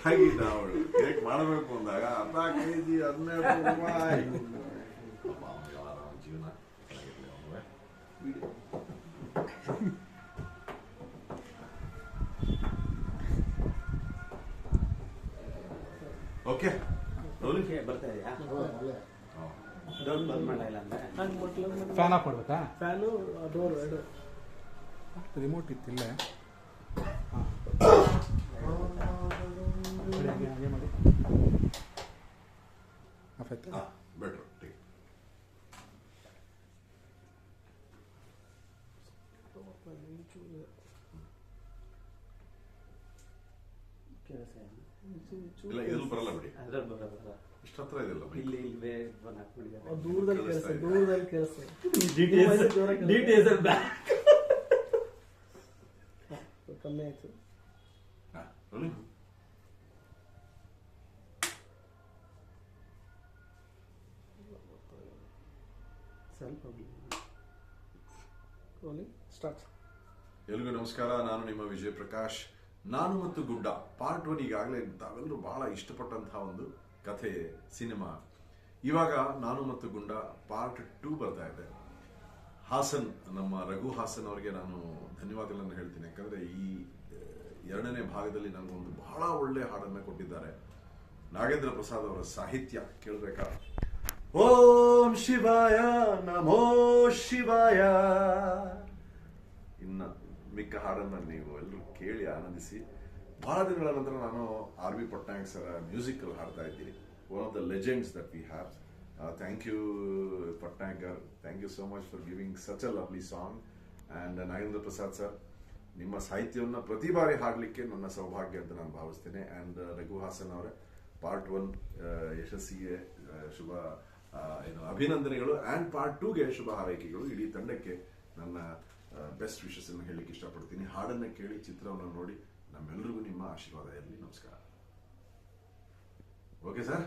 ಆಗಿದ್ದ ಅವಳು ಕೇಕ್ ಮಾಡಬೇಕು ಅಂದಾಗ ಅರ್ಧ KG 12 ರೂಪಾಯಿ. ಜೀವನ ಓಕೆ ಬರ್ತಾ ಇದೆಯಾ? ಫ್ಯಾನ್ ಆಫ್ ಮಾಡ್ಬೇಕಾ? ಫ್ಯಾನು ಡೋರ್ ಎರಡು ರಿಮೋಟ್ ಇತ್ತಿಲ್ಲ. ಹಾಗೆ ಮಾಡಿ ಆಫ್ ಆಯ್ತಾ? ಬೆಟ್ರ್ ಇಲ್ಲ ಇದ್ರಲ್ಲಿ ಬರಲ್ಲ ಬಿಡಿ, ಇಷ್ಟ ಹತ್ರ ಇದೆಲ್ಲ ಇಲ್ಲಿ ದೂರದಲ್ಲಿ ಕೇಳಿಸ್ತದೆ, ದೂರದಲ್ಲಿ ಕೇಳಿಸ್ತದೆ. ಕಮ್ಮಿ ಆಯ್ತು. ಎಲ್ರಿಗೂ ನಮಸ್ಕಾರ. ನಾನು ನಿಮ್ಮ ವಿಜಯ್ ಪ್ರಕಾಶ್. ನಾನು ಮತ್ತು ಗುಡ್ಡ ಪಾರ್ಟ್ 1 ಈಗಾಗಲೇ ತಾವೆಲ್ಲರೂ ಬಹಳ ಇಷ್ಟಪಟ್ಟಂತಹ ಒಂದು ಕಥೆ ಸಿನಿಮಾ. ಇವಾಗ ನಾನು ಮತ್ತು ಗುಡ್ಡ ಪಾರ್ಟ್ 2 ಬರ್ತಾ ಇದೆ. ಹಾಸನ್, ನಮ್ಮ ರಘು ಹಾಸನ್ ಅವರಿಗೆ ನಾನು ಧನ್ಯವಾದಗಳನ್ನು ಹೇಳ್ತೀನಿ. ಯಾಕಂದ್ರೆ ಈ 2ನೇ ಭಾಗದಲ್ಲಿ ನನಗೊಂದು ಬಹಳ ಒಳ್ಳೆ ಹಾಡನ್ನು ಕೊಟ್ಟಿದ್ದಾರೆ. ನಾಗೇಂದ್ರ ಪ್ರಸಾದ್ ಅವರ ಸಾಹಿತ್ಯ ಕೇಳಬೇಕಾ? ಓಂ ಶಿವಾಯ ನಮೋ ಶಿವಾಯ. ಇನ್ನ ಮಿಕ್ಕ ಹಾಡನ್ನು ನೀವು ಎಲ್ಲರೂ ಕೇಳಿ ಆನಂದಿಸಿ. ಬಹಳ ದಿನಗಳ ನಂತರ ನಾನು ಆರ್ ವಿ ಪಟ್ನಾಯಕ್ ಸರ ಮ್ಯೂಸಿಕ್ ಅಲ್ಲಿ ಹಾಡ್ತಾ ಇದ್ದೀನಿ. One of the legends that we have. Thank you Patnaik ಗರ್, thank you so much for giving such a lovely song. And Nagendra Prasad sir, ನಿಮ್ಮ ಸಾಹಿತ್ಯವನ್ನು ಪ್ರತಿ ಬಾರಿ ಹಾಡಲಿಕ್ಕೆ ನನ್ನ ಸೌಭಾಗ್ಯ ಅಂತ ನಾನು ಭಾವಿಸ್ತೇನೆ. ಆ್ಯಂಡ್ ರಘು ಹಾಸನ್ ಅವರ ಪಾರ್ಟ್ 1 ಯಶಸ್ಸಿಗೆ ಶುಭ ಅಭಿನಂದನೆಗಳು. ಆ್ಯಂಡ್ ಪಾರ್ಟ್ 2ಗೆ ಶುಭ ಹಾರೈಕೆಗಳು. ಇಡೀ ತಂಡಕ್ಕೆ ನನ್ನ ಬೆಸ್ಟ್ ವಿಶಸ್ ಅನ್ನು ಹೇಳಲಿಕ್ಕೆ ಇಷ್ಟಪಡ್ತೀನಿ. ಹಾಡನ್ನು ಕೇಳಿ, ಚಿತ್ರವನ್ನು ನೋಡಿ, ನಮ್ಮೆಲ್ಲರಿಗೂ ನಿಮ್ಮ ಆಶೀರ್ವಾದ ಇರಲಿ. ನಮಸ್ಕಾರ. Okay sir.